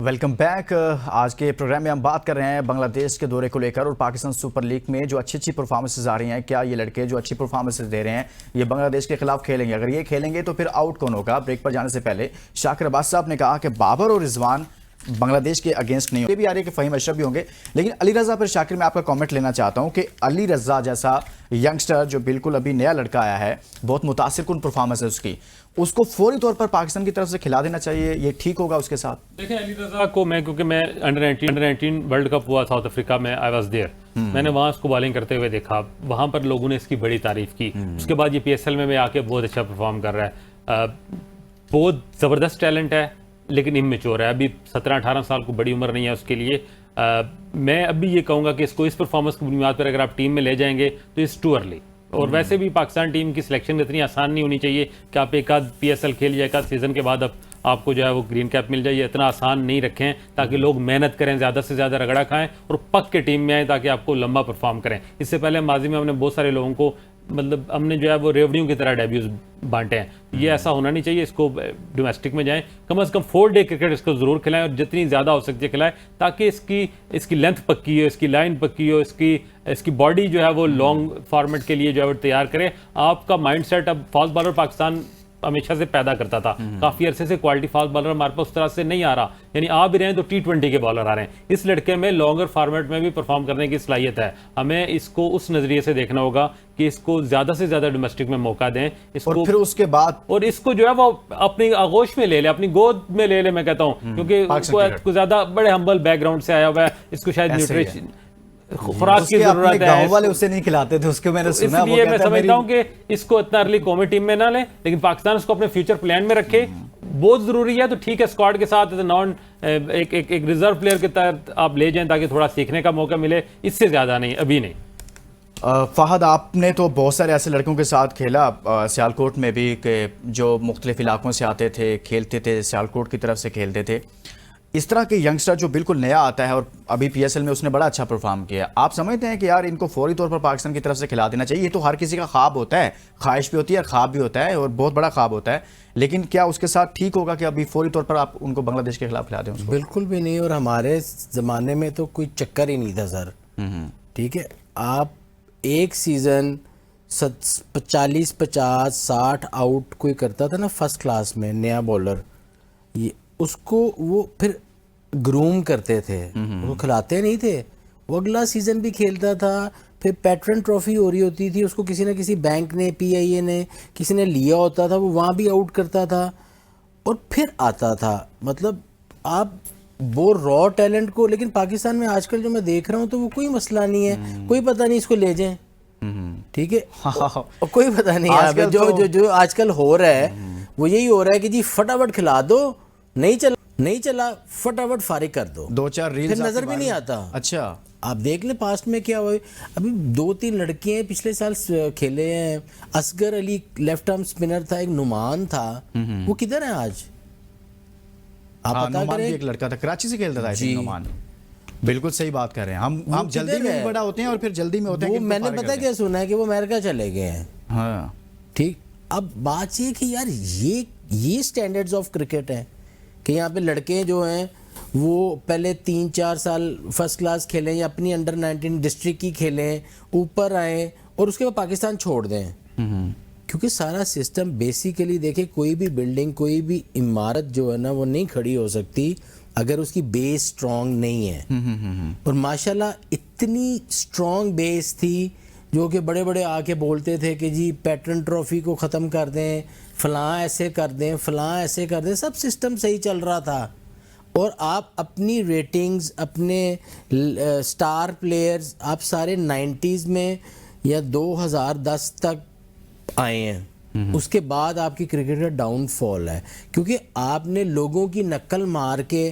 Welcome back. आज के programme में हम बात कर रहे हैं बांग्लादेश के दौरे को लेकर और पाकिस्तान सुपर लीग में जो अच्छी परफॉर्मेंसेज आ रही हैं, क्या ये लड़के जो अच्छी परफॉर्मेंसेज दे रहे हैं ये बांग्लादेश के खिलाफ खेलेंगे? अगर ये खेलेंगे तो फिर आउट कौन होगा? ब्रेक पर जाने से पहले शाकिर अब्बास साहब ने कहा कि बाबर और रिजवान बांग्लादेश के अगेंस्ट नहीं होंगे। भी आ रही है कि फ़हीम अशरफ भी होंगे, लेकिन अली रज़ा पर शाकिर मैं आपका कमेंट लेना चाहता हूं कि अली रज़ा जैसा यंगस्टर जो बिल्कुल अभी नया लड़का आया है, बहुत मुतासिर कुन परफॉर्मेंस है उसकी, उसको फौरी तौर पर पाकिस्तान की तरफ से खिला देना चाहिए, ये ठीक होगा उसके साथ? देखिए अली रज़ा को मैं, क्योंकि मैं अंडर 19 वर्ल्ड कप हुआ साउथ अफ्रीका में, आई वाज देयर, मैंने वहाँ उसको बॉलिंग करते हुए देखा, वहाँ पर लोगों ने इसकी बड़ी तारीफ की। उसके बाद ये PSL में आके बहुत अच्छा परफॉर्म कर रहा है। बहुत ज़बरदस्त टैलेंट है लेकिन इमेच्योर है, अभी 17-18 साल को बड़ी उम्र नहीं है उसके लिए। मैं अभी ये कहूँगा कि इसको इस परफॉर्मेंस की बुनियाद पर अगर आप टीम में ले जाएंगे तो इट्स टू अर्ली। और वैसे भी पाकिस्तान टीम की सिलेक्शन इतनी आसान नहीं होनी चाहिए कि आप एक आध PSL खेल या एक आध सीज़न के बाद आपको जो है वो ग्रीन कैप मिल जाए। ये इतना आसान नहीं रखें ताकि लोग मेहनत करें, ज़्यादा से ज़्यादा रगड़ा खाएं और पक के टीम में आए ताकि आपको लंबा परफॉर्म करें। इससे पहले माजी में हमने बहुत सारे लोगों को, मतलब हमने जो है वो रेवड़ियों की तरह डेब्यूज बांटे हैं। ये ऐसा होना नहीं चाहिए। इसको डोमेस्टिक में जाएं, कम से कम 4 डे क्रिकेट इसको ज़रूर खिलाएं और जितनी ज़्यादा हो सकती है खिलाएं ताकि इसकी लेंथ पक्की हो, इसकी लाइन पक्की हो, इसकी बॉडी जो है वो लॉन्ग फॉर्मेट के लिए जो है वो तैयार करें। आपका माइंडसेट, अब फास्ट बॉलर पाकिस्तान हमेशा से पैदा करता था, काफी अरसे से क्वालिटी फास्ट बॉलर हमारे पास उस तरह से नहीं आ रहा, यानी आ भी रहे हैं तो T20 के बॉलर आ रहे हैं। इस लड़के में लॉन्गर फॉर्मेट में भी परफॉर्म करने की सलाहियत है। हमें इसको उस नजरिए से देखना होगा कि इसको ज्यादा से ज्यादा डोमेस्टिक में मौका दें इसको, और फिर उसके बाद और इसको जो है वो अपनी आगोश में ले ले, अपनी गोद में ले ले, मैं कहता हूँ, क्योंकि उसको ज्यादा बड़े हम्बल बैकग्राउंड से आया हुआ है। इसको शायद न्यूट्रिशन खुराक की जरूरत है, गांव वाले उसे नहीं खिलाते थे, उसके मैंने सुना। इसलिए मैं समझता हूं कि इसको इतना अर्ली कौमी टीम में ना ले, लेकिन पाकिस्तान उसको अपने फ्यूचर प्लान में रखे। बहुत जरूरी है तो ठीक है, स्क्वाड के साथ नॉन एक रिजर्व प्लेयर के तहत आप ले जाएं ताकि थोड़ा सीखने का मौका मिले, इससे ज्यादा नहीं, अभी नहीं। फहद, आपने तो बहुत सारे ऐसे लड़कों के साथ खेला सियालकोट में भी, कि जो मुख्तलिफ इलाकों से आते थे, खेलते थे, सियालकोट की तरफ से खेलते थे। इस तरह के यंगस्टर जो बिल्कुल नया आता है और अभी PSL में उसने बड़ा अच्छा परफॉर्म किया, आप समझते हैं कि यार इनको फौरी तौर पर पाकिस्तान की तरफ से खिला देना चाहिए? ये तो हर किसी का ख्वाब होता है, ख्वाहिश भी होती है, ख्वाब भी होता है और बहुत बड़ा ख्वाब होता है, लेकिन क्या उसके साथ ठीक होगा कि अभी फौरी तौर पर आप उनको बांग्लादेश के खिलाफ खिला दें उसको? बिल्कुल भी नहीं। और हमारे ज़माने में तो कोई चक्कर ही नहीं था सर। ठीक है, आप एक सीज़न 40, 50, 60 आउट कोई करता था ना फर्स्ट क्लास में, नया बॉलर, ये उसको वो फिर ग्रूम करते थे, वो खिलाते नहीं थे, वो अगला सीज़न भी खेलता था। फिर पैटर्न ट्रॉफी हो रही होती थी, उसको किसी ना किसी बैंक ने, PIA ने, किसी ने लिया होता था, वो वहाँ भी आउट करता था और फिर आता था। मतलब आप वो रॉ टैलेंट को, लेकिन पाकिस्तान में आजकल जो मैं देख रहा हूँ तो वो कोई मसला नहीं है, कोई पता नहीं इसको ले जाएं, ठीक है, और कोई पता नहीं है। जो आजकल हो रहा है वो यही हो रहा है कि जी फटाफट खिला दो, नहीं चला फटाफट फारिग कर दो, 2-4 रील्स फिर नजर भी नहीं आता। अच्छा, आप देख ले पास्ट में क्या हुआ। अभी 2-3 लड़के हैं पिछले साल खेले हैं। Asghar Ali left arm spinner था, एक नुमान था, वो किधर है आज? आप पता करें। एक लड़का था कराची से खेलता था जी, नुमान। बिल्कुल सही बात कर रहे हैं। हम जल्दी में बड़ा होते हैं और फिर जल्दी में होते हैं। मैंने पता क्या सुना है कि वो अमेरिका चले गए हैं। हाँ ठीक, अब बात ये कि यार ये स्टैंडर्ड्स ऑफ क्रिकेट है कि यहाँ पे लड़के जो हैं वो पहले 3-4 साल फर्स्ट क्लास खेलें या अपनी अंडर 19 डिस्ट्रिक्ट की खेलें, ऊपर आए और उसके बाद पाकिस्तान छोड़ दें। क्योंकि सारा सिस्टम बेसिकली देखे, कोई भी बिल्डिंग, कोई भी इमारत जो है ना वो नहीं खड़ी हो सकती अगर उसकी बेस स्ट्रॉन्ग नहीं है। और माशाल्लाह इतनी स्ट्रॉन्ग बेस थी जो कि बड़े बड़े आके बोलते थे कि जी पैटर्न ट्रॉफी को ख़त्म कर दें, फलां ऐसे कर दें, फलां ऐसे कर दें, सब सिस्टम सही चल रहा था। और आप अपनी रेटिंग्स, अपने स्टार प्लेयर्स, आप सारे 90s में या 2010 तक आए हैं। उसके बाद आपकी क्रिकेट का डाउनफॉल है क्योंकि आपने लोगों की नकल मार के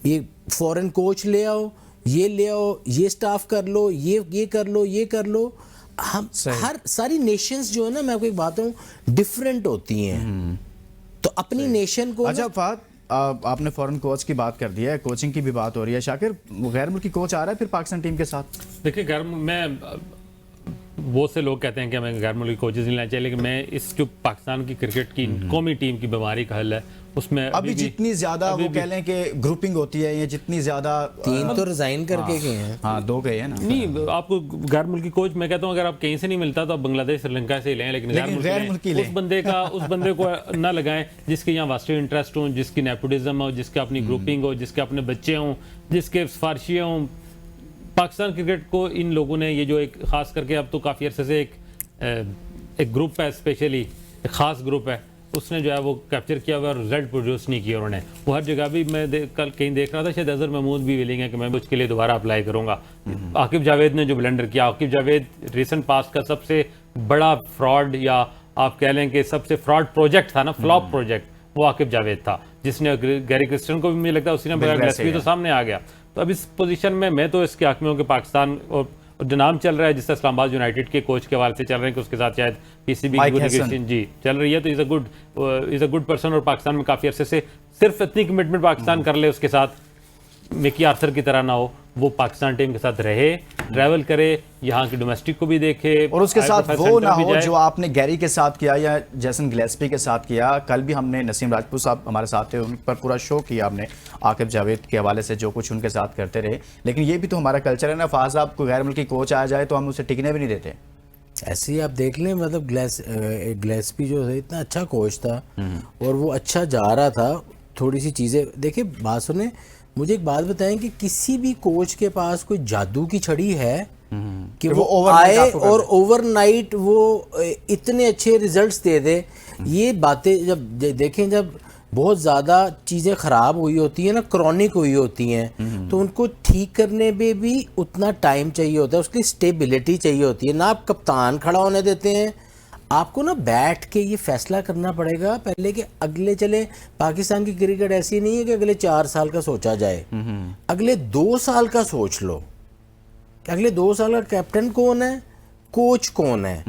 ये फॉरेन कोच ले आओ, ये ले आओ, ये स्टाफ कर लो, ये कर लो, ये कर लो। हम हर सारी नेशंस जो है ना, मैं आपको एक बात हूँ, डिफरेंट होती हैं। तो अपनी नेशन को, अच्छा फहद, आपने फॉरेन कोच की बात कर दी है, कोचिंग की भी बात हो रही है। शाकिर, गैर मुल्की कोच आ रहा है फिर पाकिस्तान टीम के साथ? देखिए मैं बहुत से लोग कहते हैं कि हमें गैर मुल्की कोचेज नहीं लेना चाहिए, लेकिन मैं इस जो पाकिस्तान की क्रिकेट की कौमी टीम की बीमारी का हल है उसमें अभी जितनी ज्यादा वो कह लें कि ग्रुपिंग होती है, ये जितनी ज्यादा 3 तो रिजाइन करके गए हैं। हाँ 2 गए हैं ना। नहीं, आपको गैर मुल्की कोच मैं कहता हूँ अगर आप कहीं से नहीं मिलता तो आप बांग्लादेश श्रीलंका से ही लें, लेकिन गैर मुल्की लें। उस बंदे को ना लगाएं जिसके यहाँ वास्टेड इंटरेस्ट हो, जिसकी नेपोटिज्म हो, जिसके अपनी ग्रुपिंग हो, जिसके अपने बच्चे हों, जिसके सिफारशी हों। पाकिस्तान क्रिकेट को इन लोगों ने ये जो एक खास करके अब तो काफ़ी अरसे से एक ग्रुप है, स्पेशली एक ख़ास ग्रुप है, उसने जो है वो कैप्चर किया हुआ और रिजल्ट प्रोड्यूस नहीं किया उन्होंने। वो हर जगह भी मैं कल कहीं देख रहा था, शायद अजहर महमूद भी विलिंग है कि मैं उसके लिए दोबारा अप्लाई करूंगा। आकिब जावेद ने जो ब्लंडर किया, आकिब जावेद रिसेंट पास्ट का सबसे बड़ा फ्रॉड, या आप कह लें कि सबसे फ्रॉड प्रोजेक्ट था ना, फ्लॉप प्रोजेक्ट, वो आकिब जावेद था, जिसने गैरी क्रिस्टन को भी मुझे लगता है उसी ने बगैर गिलस्पी तो सामने आ गया। तो अब इस पोजीशन में मैं तो इसके हक में हूं कि पाकिस्तान और जो नाम चल रहा है जिससे इस्लामाबाद यूनाइटेड के कोच के हवाले से चल रहे हैं कि उसके साथ शायद पीसीबी की नेगोशिएशन जी चल रही है, तो इज़ अ गुड पर्सन और पाकिस्तान में काफ़ी अरसे से सिर्फ इतनी कमिटमेंट पाकिस्तान कर ले उसके साथ मिकी आर्थर की तरह ना हो, वो पाकिस्तान टीम के साथ रहे, ट्रैवल करे, यहाँ की डोमेस्टिक को भी देखे और उसके साथ वो ना हो जो आपने गैरी के साथ किया या जैसन गिलेस्पी के साथ किया। कल भी हमने नसीम राजपूत साहब हमारे साथ थे, उन पर पूरा शो किया हमने आकिब जावेद के हवाले से जो कुछ उनके साथ करते रहे। लेकिन ये भी तो हमारा कल्चर है ना, फाज साहब को गैर मुल्की कोच आ जाए तो हम उसे टिकने भी नहीं देते। ऐसे ही आप देख लें, मतलब गिलेस्पी जो है इतना अच्छा कोच था और वो अच्छा जा रहा था। थोड़ी सी चीज़ें देखिए, बात सुने, मुझे एक बात बताएं कि किसी भी कोच के पास कोई जादू की छड़ी है कि वो आए और ओवरनाइट वो इतने अच्छे रिजल्ट्स दे दे। ये बातें जब देखें, जब बहुत ज़्यादा चीज़ें ख़राब हुई होती हैं ना, क्रॉनिक हुई होती हैं, तो उनको ठीक करने में भी उतना टाइम चाहिए होता है, उसकी स्टेबिलिटी चाहिए होती है ना। आप कप्तान खड़ा होने देते हैं, आपको ना बैठ के ये फैसला करना पड़ेगा पहले कि अगले, चले पाकिस्तान की क्रिकेट ऐसी नहीं है कि अगले 4 साल का सोचा जाए, अगले 2 साल का सोच लो कि अगले 2 साल का कैप्टन कौन है, कोच कौन है,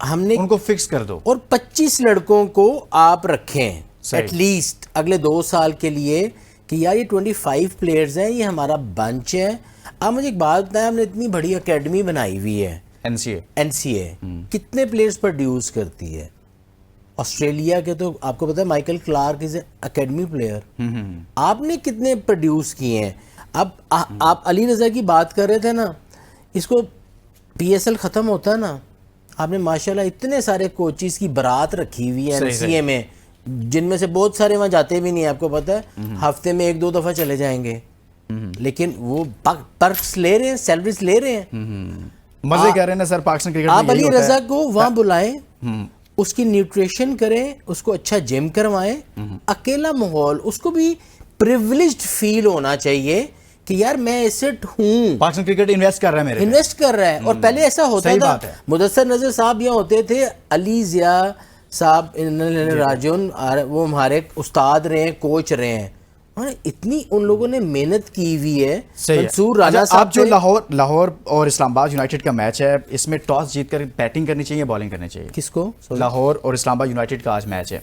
हमने उनको फिक्स कर दो और 25 लड़कों को आप रखें एटलीस्ट अगले 2 साल के लिए कि यार ये 25 प्लेयर्स हैं, ये हमारा बंच है। आप मुझे एक बात बताएं, हमने इतनी बड़ी एकेडमी बनाई हुई है एनसीए कितने प्लेयर्स प्रोड्यूस करती है? ऑस्ट्रेलिया के तो आपको पता है Michael Clarke is academy player, आपने कितने प्रोड्यूस किए हैं? अब आप अली रजा की बात कर रहे थे ना, इसको पीएसएल खत्म होता है ना, आपने माशाल्लाह इतने सारे कोचेस की बारात रखी हुई है एनसीए में, जिनमें से बहुत सारे वहां जाते भी नहीं है, आपको पता है, हफ्ते में 1-2 दफा चले जाएंगे, लेकिन वो पर्क्स ले रहे हैं, सैलरीज ले रहे हैं, मजे कर रहे हैं ना सर पाकिस्तान क्रिकेट में। आप अली रजा को वहां बुलाएं, उसकी न्यूट्रिशन करें, उसको अच्छा जिम करवाएं, अकेला माहौल, उसको भी प्रिविलेज्ड फील होना चाहिए कि यार मैं एसेट हूं, पाकिस्तान क्रिकेट इन्वेस्ट कर रहा है, मेरे इन्वेस्ट कर रहा है। और पहले ऐसा होता था, मुदस्सर नजर साहब यहाँ होते थे, अली जिया साहब, राजन, वो हमारे उस्ताद रहे हैं, कोच रहे हैं, इतनी उन लोगों ने मेहनत की हुई है। मंसूर राजा साहब, जो लाहौर और इस्लामाबाद यूनाइटेड का मैच है, इसमें टॉस जीतकर बैटिंग करनी चाहिए, बॉलिंग करनी चाहिए? किसको? लाहौर और इस्लामाबाद यूनाइटेड का आज मैच है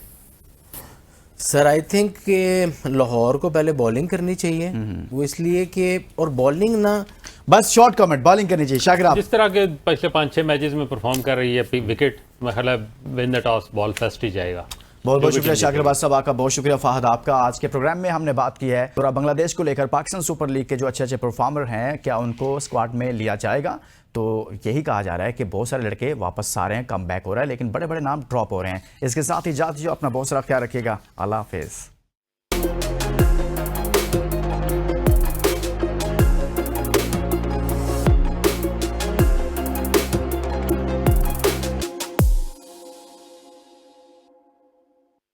सर। आई थिंक कि लाहौर को पहले बॉलिंग करनी चाहिए, वो इसलिए कि, और बॉलिंग ना बस शॉर्ट कमेंट, बॉलिंग करनी चाहिए। शाकिर, जिस तरह के पिछले 5-6 मैचेस में परफॉर्म कर रही है, विकेट मतलब win the toss ball first ही जाएगा। बहुत बहुत शुक्रिया शाकिर अब्बास साहब आपका, बहुत शुक्रिया फाहद आपका। आज के प्रोग्राम में हमने बात की है पूरा बांग्लादेश को लेकर, पाकिस्तान सुपर लीग के जो अच्छे अच्छे परफॉर्मर हैं, क्या उनको स्क्वाड में लिया जाएगा? तो यही कहा जा रहा है कि बहुत सारे लड़के वापस आ रहे हैं, कम बैक हो रहा है, लेकिन बड़े बड़े नाम ड्रॉप हो रहे हैं। इसके साथ ही जाती जो अपना बहुत सारा ख्याल रखिएगा। अल्लाह हाफिज़।